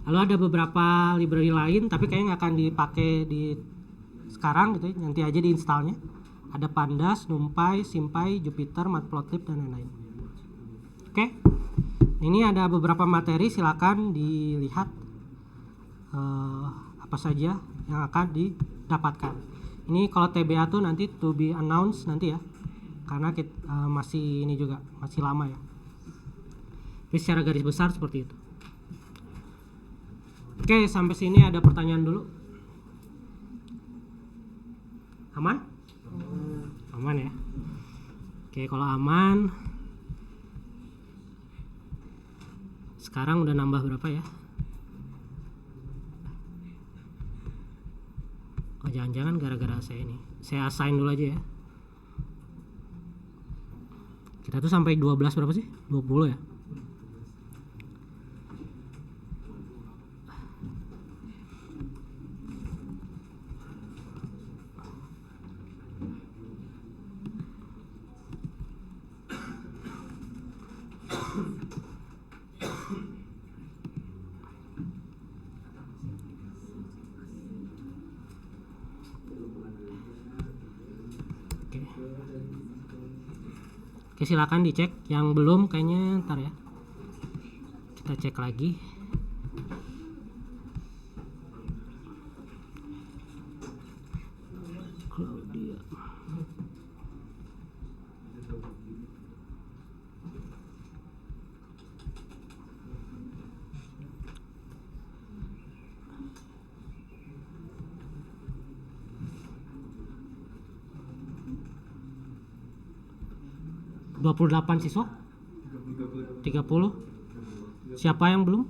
Lalu ada beberapa library lain, tapi kayaknya nggak akan dipakai di sekarang gitu, nanti aja diinstalnya. Ada Pandas, NumPy, SymPy, Jupyter, Matplotlib dan lain-lain. Oke, ini ada beberapa materi, silakan dilihat apa saja yang akan didapatkan. Ini kalau TBA tuh nanti to be announced nanti ya, karena kita, masih ini juga masih lama ya. Tapi secara garis besar seperti itu. Oke, sampai sini ada pertanyaan dulu. Aman? Aman ya. Oke, kalau aman, sekarang udah nambah berapa ya? Oh, jangan-jangan gara-gara saya ini. Saya assign dulu aja ya. Kita tuh sampai 12 berapa sih? 20 ya. Oke, silakan dicek. Yang belum kayaknya ntar ya. Kita cek lagi. Claudia. 28 siswa? 30. Siapa yang belum?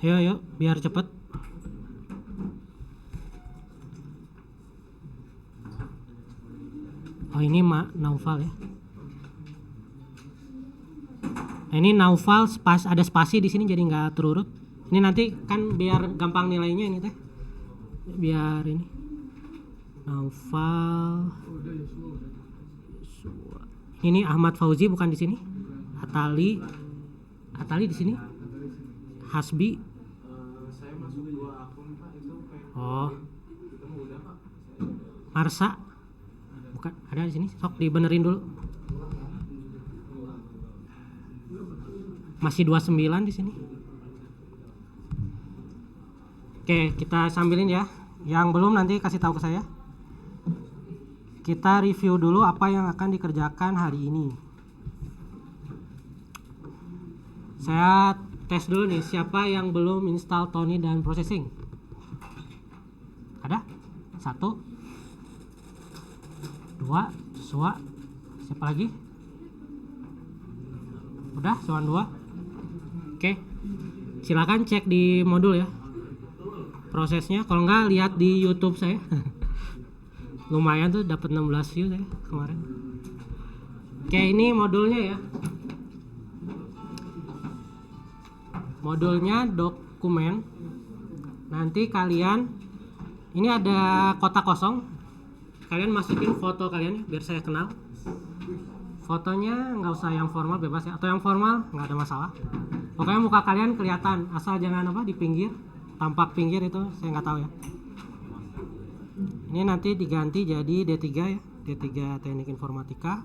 Ayo, biar cepet. Oh, ini Naufal ya. Nah, ini Naufal ada spasi di sini jadi nggak terurut. Ini nanti kan biar gampang nilainya ini teh. Biar ini. Naufal. Ini Ahmad Fauzi bukan di sini. Atali di sini. Hasbi. Saya masuk 2 akun Pak, itu kayak Oh. ketemu udah Pak. Marsa. Bukan, ada di sini. Sok dibenerin dulu. Masih 29 di sini. Oke, kita sambilin ya. Yang belum nanti kasih tahu ke saya. Kita review dulu apa yang akan dikerjakan hari ini. Saya tes dulu nih, siapa yang belum install Tony dan Processing? Ada? 1 2 Joshua. Siapa lagi? Udah, Joshua 2. Oke. Silakan cek di modul ya. Prosesnya, kalau nggak lihat di YouTube saya. Lumayan tuh dapat 16 view saya kemarin. Oke, ini modulnya ya. Modulnya dokumen. Nanti kalian ini ada kotak kosong. Kalian masukin foto kalian ya, biar saya kenal. Fotonya nggak usah yang formal, bebas ya. Atau yang formal nggak ada masalah. Pokoknya muka kalian kelihatan, asal jangan apa di pinggir. Tampak pinggir itu saya nggak tahu ya. Ini nanti diganti jadi D3 ya, D3 Teknik Informatika.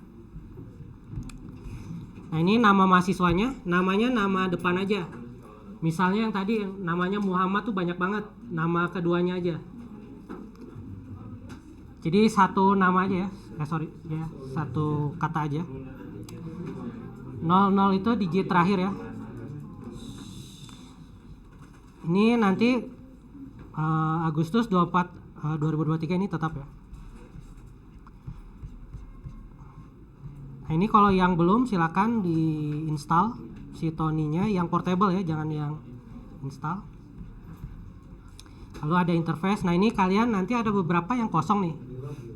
Nah, ini nama mahasiswanya, namanya nama depan aja. Misalnya yang tadi namanya Muhammad tuh banyak banget, nama keduanya aja. Jadi satu nama aja ya, satu kata aja. 00 itu digit terakhir ya. Ini nanti Agustus 24 2023 ini tetap ya. Nah, ini kalau yang belum silakan diinstal si Tony-nya yang portable ya, jangan yang install. Lalu ada interface. Nah, ini kalian nanti ada beberapa yang kosong nih.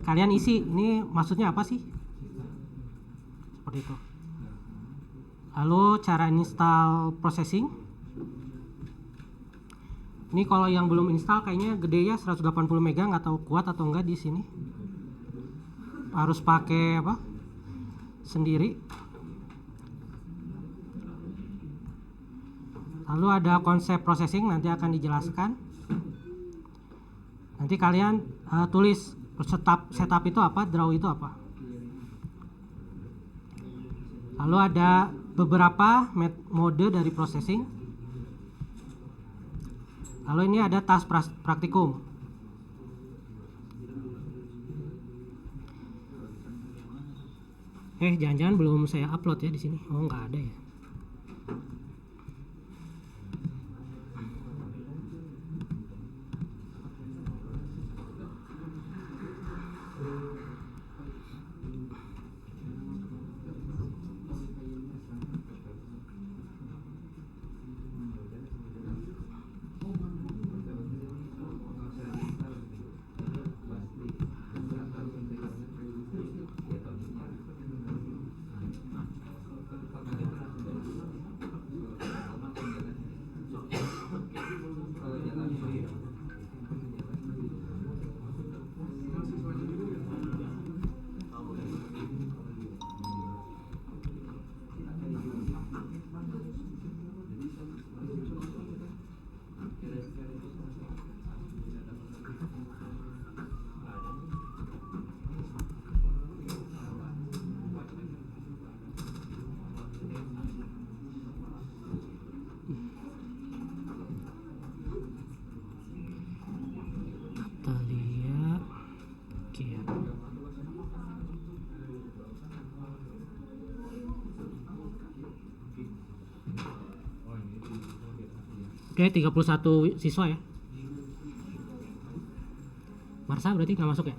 Kalian isi. Ini maksudnya apa sih? Seperti itu. Lalu cara install processing. Ini kalau yang belum install kayaknya gede ya, 180 mega, nggak tahu kuat atau enggak di sini. Harus pakai apa? Sendiri. Lalu ada konsep processing, nanti akan dijelaskan. Nanti kalian tulis setup itu apa, draw itu apa. Lalu ada beberapa mode dari processing. Lalu ini ada tas praktikum. Jangan-jangan belum saya upload ya di sini. Oh, nggak ada ya. Oke, 31 siswa ya. Marsa berarti nggak masuk ya?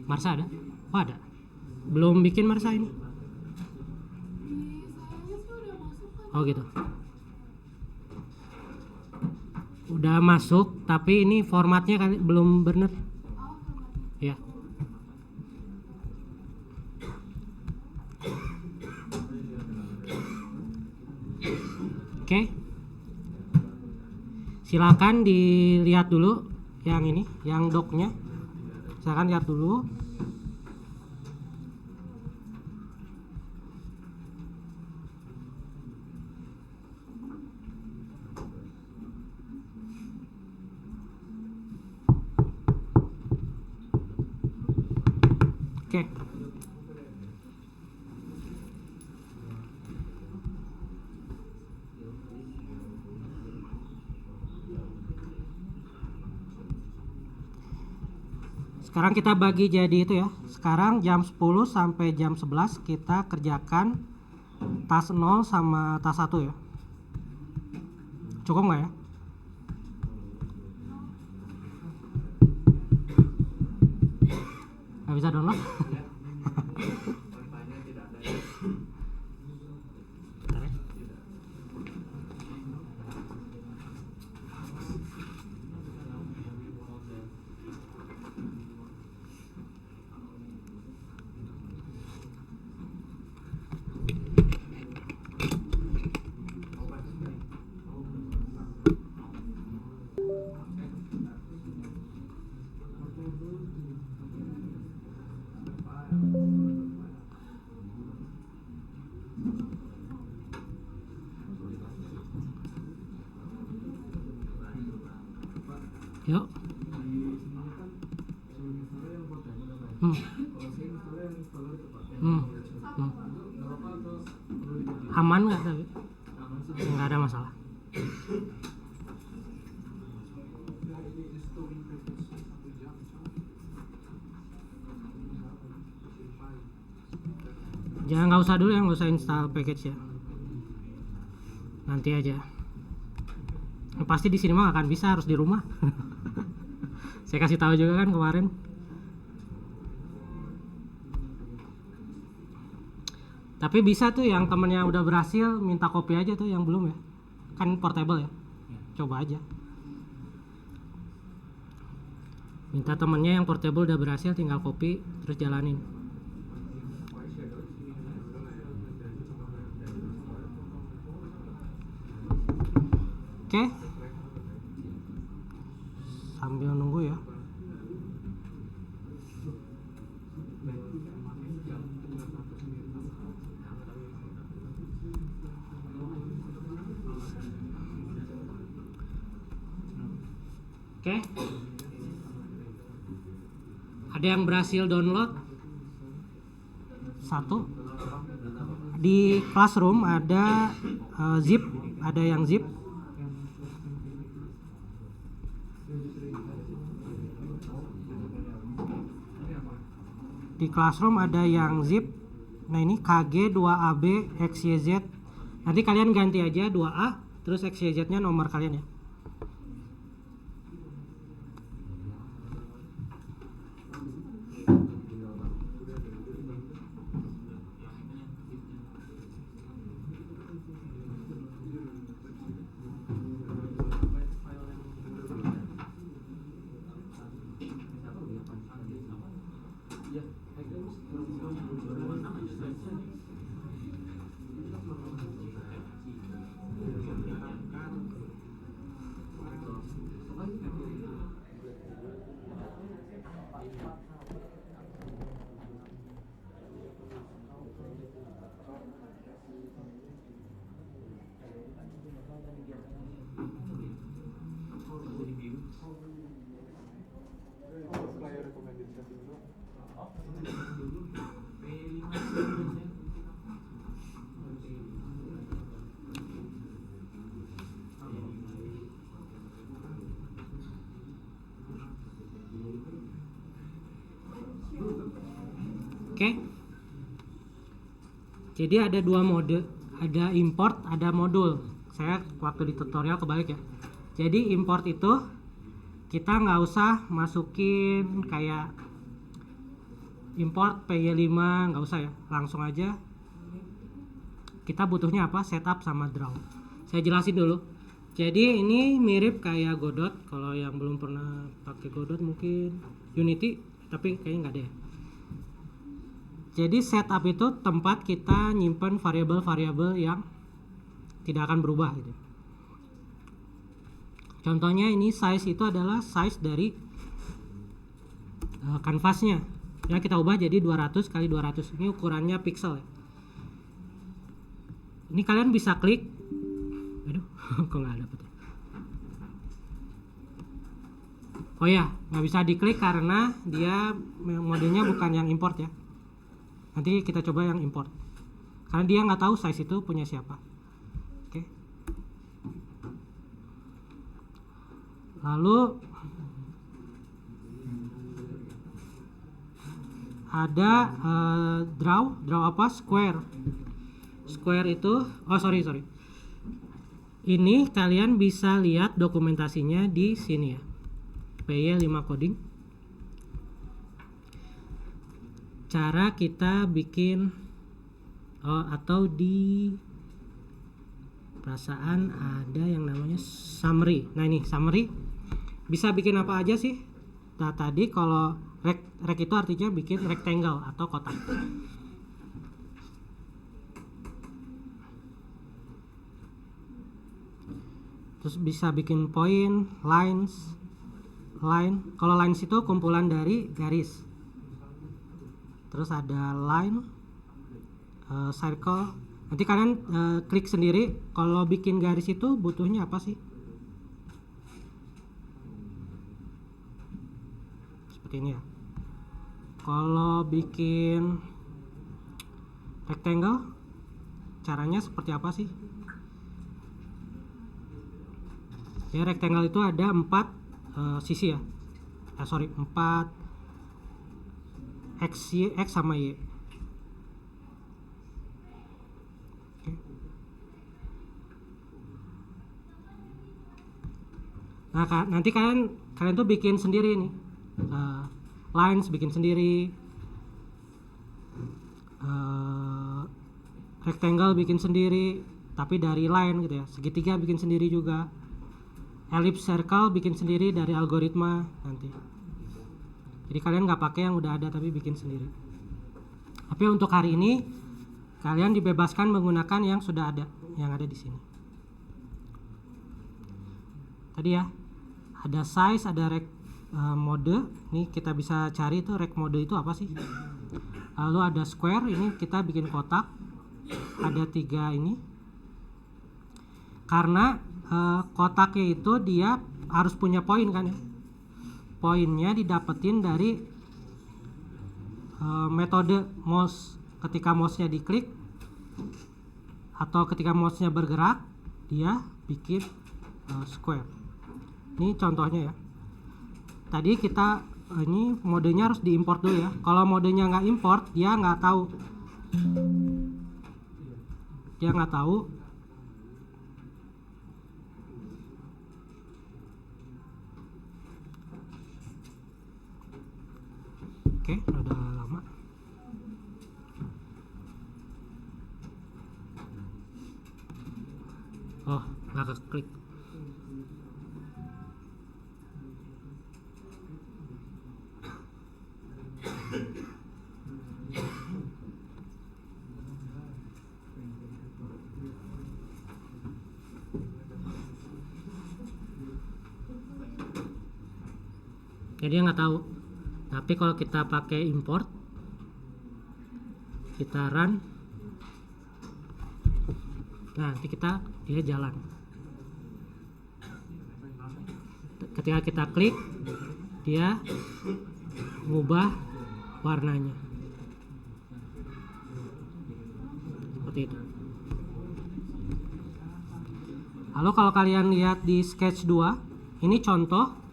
Marsa ada? Oh ada. Belum bikin Marsa ini. Oh gitu. Udah masuk, tapi ini formatnya kan belum bener. Ya. Oke. Silakan dilihat dulu yang ini, yang docknya. Silakan lihat dulu. Oke. Sekarang kita bagi jadi itu ya. Sekarang jam 10 sampai jam 11 kita kerjakan tas 0 sama tas 1 ya. Cukup nggak ya? Nggak bisa download? Bentar ya. Yuk. Hmm. Hmm. Hmm. Aman nggak tapi? Nggak ada masalah. Jangan, nggak usah dulu ya, nggak usah install package ya. Nanti aja. Pasti di sini mah nggak akan bisa, harus di rumah. Saya kasih tahu juga kan kemarin. Tapi bisa tuh yang temennya udah berhasil minta kopi aja tuh, yang belum ya. Kan portable ya. Coba aja. Minta temennya yang portable udah berhasil, tinggal kopi terus jalanin. Oke. Sambil nunggu ya. Oke. Ada yang berhasil download? Satu. Di Classroom ada zip, ada yang zip. Di Classroom ada yang zip. Nah ini KG 2AB XYZ. Nanti kalian ganti aja 2A terus XYZ nya nomor kalian ya. Oke. Jadi ada dua mode, ada import, ada modul. Saya waktu di tutorial kebalik ya. Jadi import itu kita nggak usah masukin kayak import PY5 nggak usah ya, langsung aja kita butuhnya apa, setup sama draw. Saya jelasin dulu. Jadi ini mirip kayak Godot. Kalau yang belum pernah pakai Godot mungkin Unity, tapi kayaknya nggak ada ya. Jadi setup itu tempat kita nyimpen variabel-variabel yang tidak akan berubah gitu. Contohnya ini size itu adalah size dari kanvasnya. Ya kita ubah jadi 200 kali 200. Ini ukurannya pixel ya. Ini kalian bisa klik. Aduh, kok nggak dapet ya. Oh ya, nggak bisa diklik karena dia modenya bukan yang import ya. Nanti kita coba yang import. Karena dia nggak tahu size itu punya siapa. Oke. Lalu ada draw apa? Square itu, sorry. Ini kalian bisa lihat dokumentasinya di sini ya. PY5 coding. Cara kita bikin atau di perasaan ada yang namanya summary. Nah ini summary bisa bikin apa aja sih? Nah tadi kalau rect itu artinya bikin rectangle atau kotak. Terus bisa bikin point, line. Kalau lines itu kumpulan dari garis. Terus ada line, circle. Nanti kalian klik sendiri. Kalau bikin garis itu butuhnya apa sih? Seperti ini ya. Kalau bikin rectangle, caranya seperti apa sih? Ya rectangle itu ada 4 sisi ya. 4 X sama Y. Oke. Nah nanti kalian tuh bikin sendiri nih. Lines bikin sendiri. Rectangle bikin sendiri, tapi dari line gitu ya. Segitiga bikin sendiri juga. Ellipse circle bikin sendiri dari algoritma nanti. Jadi kalian nggak pakai yang udah ada tapi bikin sendiri. Tapi untuk hari ini kalian dibebaskan menggunakan yang sudah ada, yang ada di sini. Tadi ya ada size, ada rect mode. Nih kita bisa cari itu rect mode itu apa sih. Lalu ada square, ini kita bikin kotak. Ada 3 ini. Karena kotaknya itu dia harus punya poin kan ya. Poinnya didapetin dari metode mouse. Ketika mouse-nya diklik atau ketika mouse-nya bergerak, dia bikin square. Ini contohnya ya. Tadi kita ini modenya harus diimport dulu ya. Kalau modenya nggak import, dia nggak tahu. Oke, rada lama. Oh, nggak keklik. Jadi dia nggak tahu. Tapi kalau kita pakai import, kita run, nah nanti dia jalan. Ketika kita klik, dia mengubah warnanya seperti itu. Lalu kalau kalian lihat di sketch 2, ini contoh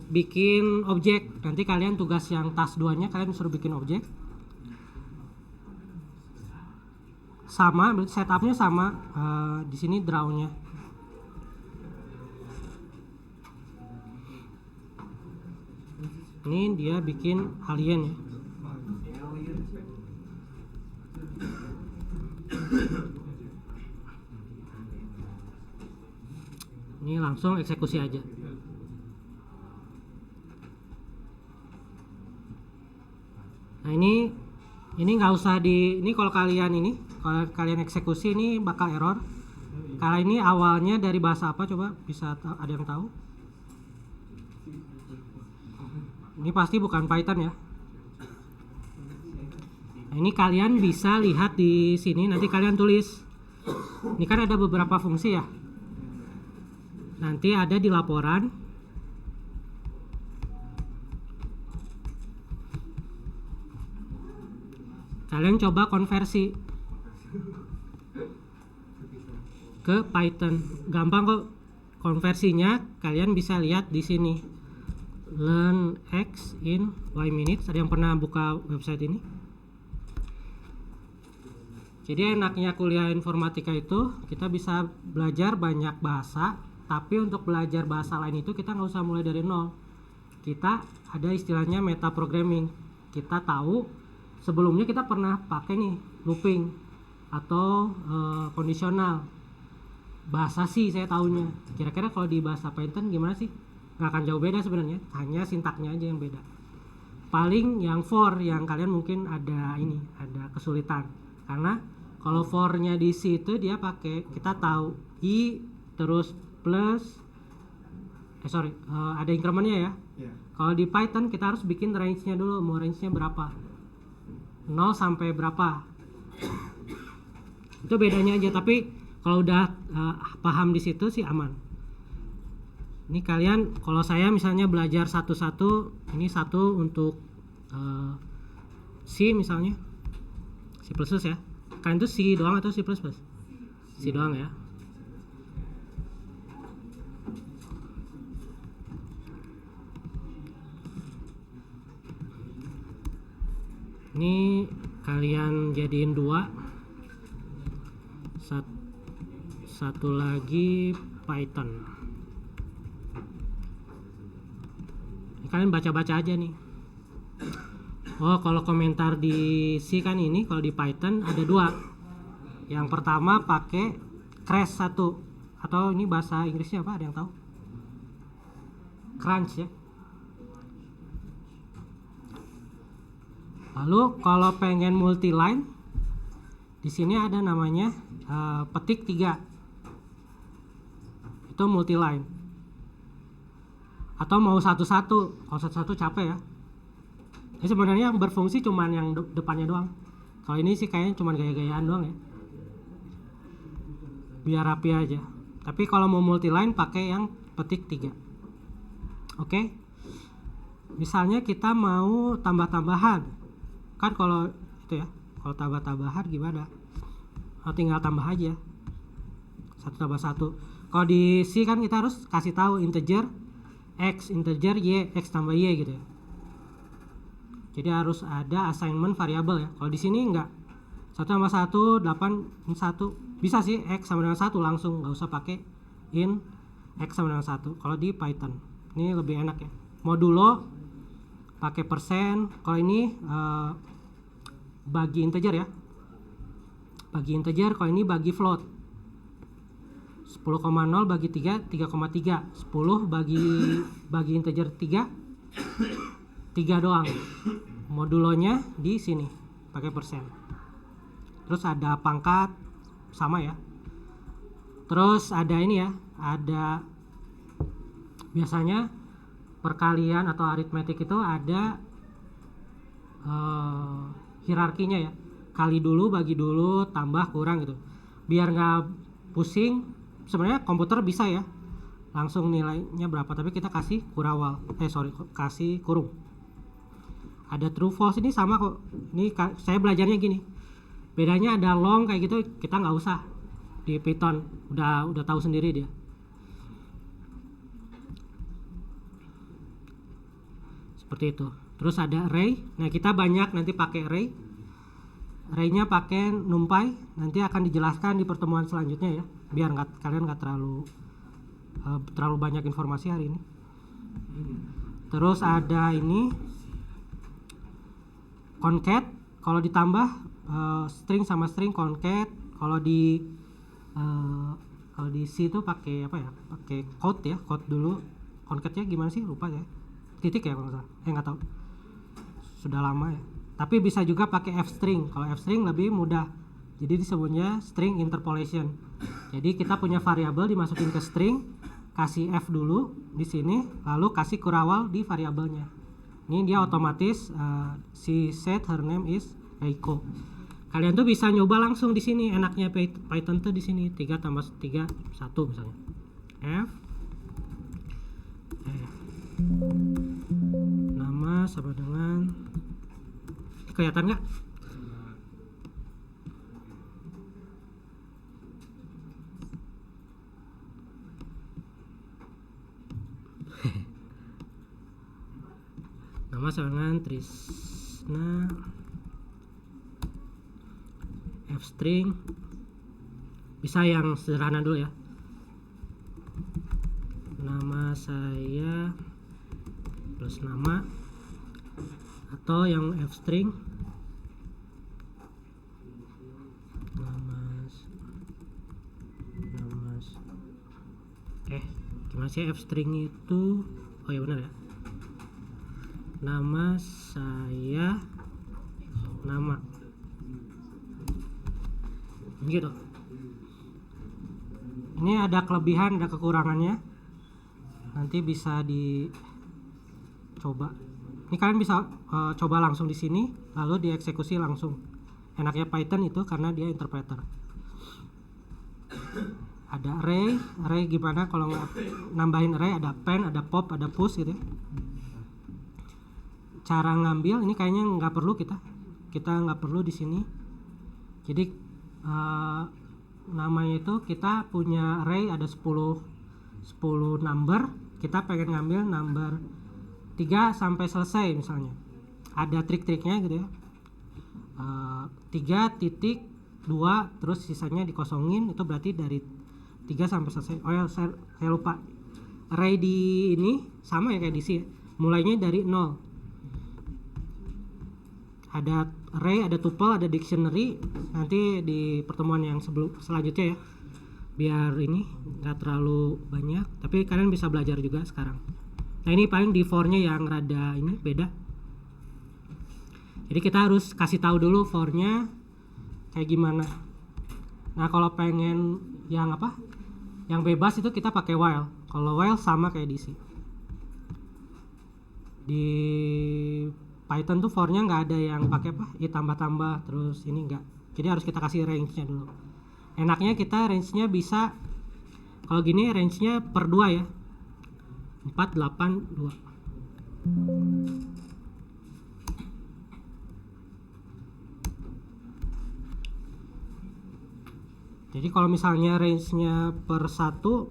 bikin objek. Nanti kalian tugas yang task 2 nya kalian suruh bikin objek. Sama, setupnya sama. Di sini draw-nya. Ini dia bikin alien ya. Ini langsung eksekusi aja. Nah ini nggak usah ini kalau kalian eksekusi ini bakal error. Kalau ini awalnya dari bahasa apa, coba bisa ada yang tahu? Ini pasti bukan Python ya. Nah, ini kalian bisa lihat di sini, nanti kalian tulis. Ini kan ada beberapa fungsi ya. Nanti ada di laporan. Kalian coba konversi ke Python. Gampang kok konversinya, kalian bisa lihat di sini. Learn X in Y minutes. Ada yang pernah buka website ini? Jadi enaknya kuliah informatika itu kita bisa belajar banyak bahasa, tapi untuk belajar bahasa lain itu kita nggak usah mulai dari nol. Kita ada istilahnya meta programming. Kita tahu sebelumnya kita pernah pakai nih looping atau kondisional. Bahasa sih saya tahunya. Kira-kira kalau di bahasa Python gimana sih? Nggak akan jauh beda sebenarnya, hanya sintaknya aja yang beda. Paling yang for yang kalian mungkin ada kesulitan, karena kalau for-nya di C itu dia pakai, kita tahu I terus plus ada increment-nya ya. Kalau di Python kita harus bikin range-nya dulu, mau range-nya berapa, 0 sampai berapa, itu bedanya aja. Tapi kalau udah paham di situ sih aman. Ini kalian, kalau saya misalnya belajar satu-satu, ini satu untuk C misalnya, C++ ya. Kalian itu C doang atau C++? C doang ya. Ini kalian jadiin 2. Satu lagi Python. Ini kalian baca-baca aja nih. Oh, kalau komentar di C kan ini, kalau di Python ada 2. Yang pertama pakai crash 1, atau ini bahasa Inggrisnya apa? Ada yang tahu? Crunch ya. Lalu kalau pengen multi line, di sini ada namanya petik 3. Itu multi line. Atau mau satu-satu, kalau satu-satu capek ya. Ini sebenarnya yang berfungsi cuman yang depannya doang. Kalau ini sih kayaknya cuman gaya-gayaan doang ya, biar rapi aja. Tapi kalau mau multi line pakai yang petik 3. Oke. Misalnya kita mau tambah-tambahan, kan kalau itu ya, kalau tambah-tambahan gimana? Tinggal tambah aja 1 tambah 1. Kalau di C kan kita harus kasih tahu integer X, integer Y, X tambah Y gitu ya. Jadi harus ada assignment variabel ya. Kalau di sini enggak. 1 tambah 1, 8, 1. Bisa sih X sama dengan 1 langsung, nggak usah pakai in X sama dengan 1. Kalau di Python ini lebih enak ya. Modulo pakai persen. Kalau ini bagi integer ya. Bagi integer, kalau ini bagi float. 10,0 bagi 3, 3,3. 10 bagi integer 3, 3 doang. Modulonya di sini pakai persen. Terus ada pangkat sama ya. Terus ada ini ya, ada biasanya perkalian atau aritmetik itu ada hierarkinya ya. Kali dulu, bagi dulu, tambah, kurang gitu. Biar nggak pusing, sebenarnya komputer bisa ya langsung nilainya berapa, tapi kita kasih kurawal, kasih kurung. Ada true false, ini sama kok. Ini saya belajarnya gini. Bedanya ada long kayak gitu, kita nggak usah. Di Python udah tahu sendiri dia. Seperti itu. Terus ada array. Nah, kita banyak nanti pakai array. Array-nya pakai NumPy. Nanti akan dijelaskan di pertemuan selanjutnya ya. Biar kalian nggak terlalu banyak informasi hari ini. Terus ada ini concat. Kalau ditambah string sama string concat. Kalau di C itu pakai apa ya? Pakai quote ya, quote dulu. Concat-nya gimana sih? Lupa ya. Titik ya kalau nggak salah. Nggak tahu. Sudah lama ya. Tapi bisa juga pakai f-string. Kalau f-string lebih mudah. Jadi disebutnya string interpolation. Jadi kita punya variabel dimasukin ke string, kasih f dulu di sini, lalu kasih kurawal di variabelnya. Ini dia otomatis si set her name is Reiko. Kalian tuh bisa nyoba langsung di sini. Enaknya Python tuh di sini 3 tambah 3 1 misalnya. F nama sama dengan kelihatan nggak? Nama sama dengan Trisna f string, bisa yang sederhana dulu ya, nama saya plus nama, atau yang f string gimana sih f string itu? Oh ya benar ya, nama saya nama gitu. Ini ada kelebihan, ada kekurangannya, nanti bisa dicoba. Ini kalian bisa coba langsung di sini lalu dieksekusi langsung. Enaknya Python itu karena dia interpreter. Ada array gimana kalau nambahin array, ada pen, ada pop, ada push gitu ya. Cara ngambil ini kayaknya nggak perlu, kita nggak perlu di sini. Jadi namanya itu kita punya array ada 10 number, kita pengen ngambil number 3 sampai selesai misalnya. Ada trik-triknya gitu ya. 3.2 terus sisanya dikosongin, itu berarti dari 3 sampai selesai. Oh ya, saya lupa. Array di ini sama ya kayak di C ya. Mulainya dari 0. Ada array, ada tuple, ada dictionary. Nanti di pertemuan yang selanjutnya ya, biar ini nggak terlalu banyak, tapi kalian bisa belajar juga sekarang. Nah ini paling di for-nya yang rada ini beda. Jadi kita harus kasih tahu dulu for-nya kayak gimana. Nah kalau pengen yang apa, yang bebas itu kita pakai while. Kalau while sama kayak di C. Di Python tuh for-nya nggak ada yang pakai apa, ya tambah-tambah terus ini enggak. Jadi harus kita kasih range-nya dulu. Enaknya kita range-nya bisa, kalau gini range-nya per 2 ya. 4, 8, 2. Jadi kalau misalnya range-nya per 1,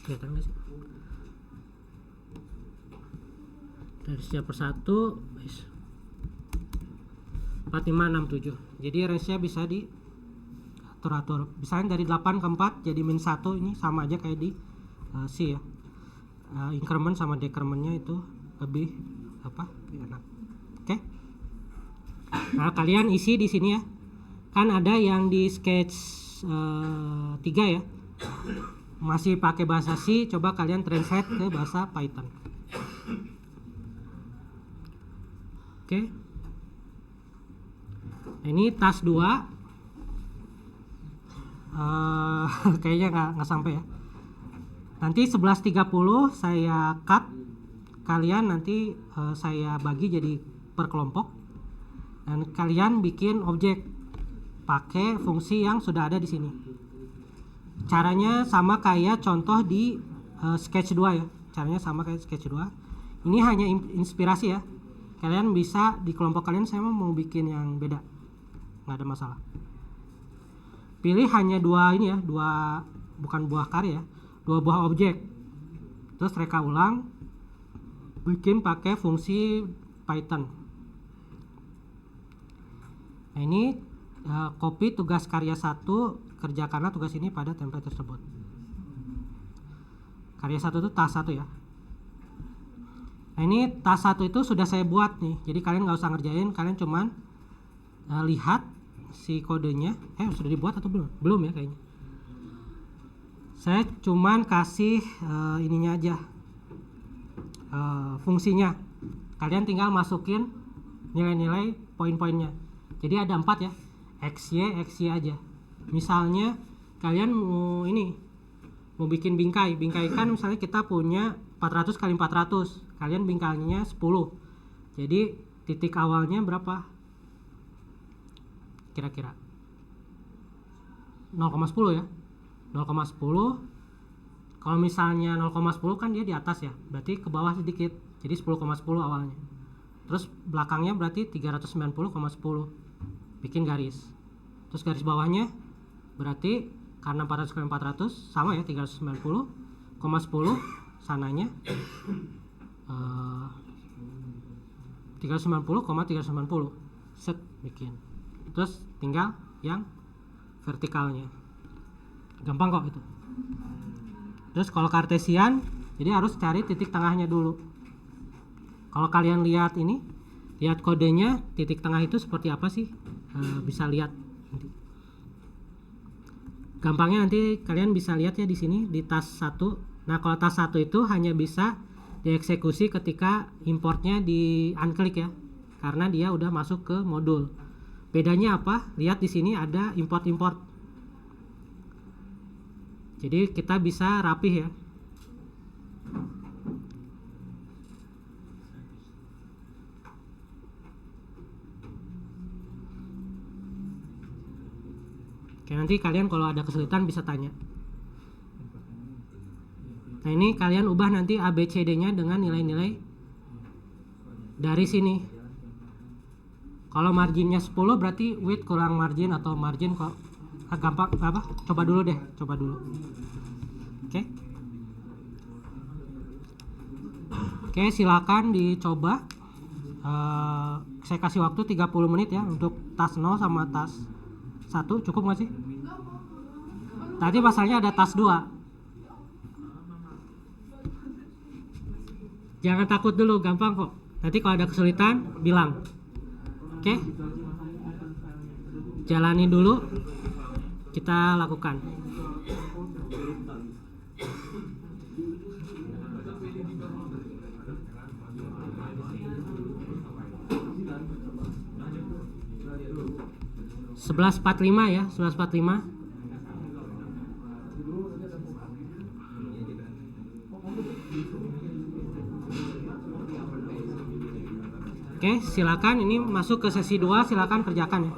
kelihatan nggak sih? Range-nya per 1 4, 5, 6, 7. Jadi range-nya bisa diatur-atur. Misalnya dari 8 ke 4 jadi min 1, ini sama aja kayak di C ya. Increment sama decrement-nya itu lebih enak. Oke. Nah, kalian isi di sini ya. Kan ada yang di sketch 3 ya. Masih pakai bahasa C, coba kalian translate ke bahasa Python. Oke. Ini task 2 kayaknya nggak sampai ya. Nanti 11.30 saya cut, kalian nanti saya bagi jadi per kelompok dan kalian bikin objek pakai fungsi yang sudah ada di sini. Caranya sama kayak contoh di sketch 2 ya. Caranya sama kayak sketch 2. Ini hanya inspirasi ya. Kalian bisa di kelompok kalian, saya mau bikin yang beda, nggak ada masalah. Pilih hanya 2 ini ya, 2 bukan buah karya, 2 buah objek. Terus reka ulang, bikin pakai fungsi Python. Nah ini copy tugas karya 1, kerjakanlah tugas ini pada template tersebut. Karya 1 itu task 1 ya. Nah ini task 1 itu sudah saya buat nih, jadi kalian nggak usah ngerjain, kalian cuman lihat si kodenya. Sudah dibuat atau belum? Belum ya kayaknya. Saya cuman kasih ininya aja, fungsinya. Kalian tinggal masukin nilai-nilai poin-poinnya. Jadi ada 4 ya, XY aja. Misalnya kalian mau bikin bingkai kan, misalnya kita punya 400 kali 400, kalian bingkainya 10. Jadi titik awalnya berapa kira-kira? 0,10 ya. 0,10. Kalau misalnya 0,10 kan dia di atas ya, berarti ke bawah sedikit, jadi 10,10 awalnya. Terus belakangnya berarti 390,10, bikin garis. Terus garis bawahnya berarti karena 400 kali 400 sama ya, 390,10 sananya 390,390 set, bikin. Terus tinggal yang vertikalnya, gampang kok itu. Terus kalau kartesian, jadi harus cari titik tengahnya dulu. Kalau kalian lihat kodenya, titik tengah itu seperti apa sih? Bisa lihat nanti. Gampangnya nanti kalian bisa lihat ya di sini di task 1. Nah, kalau task 1 itu hanya bisa dieksekusi ketika importnya di unclick ya, karena dia udah masuk ke modul. Bedanya apa? Lihat di sini ada import. Jadi kita bisa rapih ya. Oke, nanti kalian kalau ada kesulitan bisa tanya. Nah, ini kalian ubah nanti ABCD-nya dengan nilai-nilai dari sini. Kalau marginnya 10 berarti width kurang margin, atau margin kok gampang apa? Coba dulu. Oke, silakan dicoba. Saya kasih waktu 30 menit ya untuk task 0 sama task 1. Cukup nggak sih? Tadi pasalnya ada task 2. Jangan takut dulu, gampang kok. Nanti kalau ada kesulitan bilang. Oke? Jalani dulu, kita lakukan. (11.45) ya, 11.45. Oke, silakan ini masuk ke sesi 2, silakan kerjakan ya.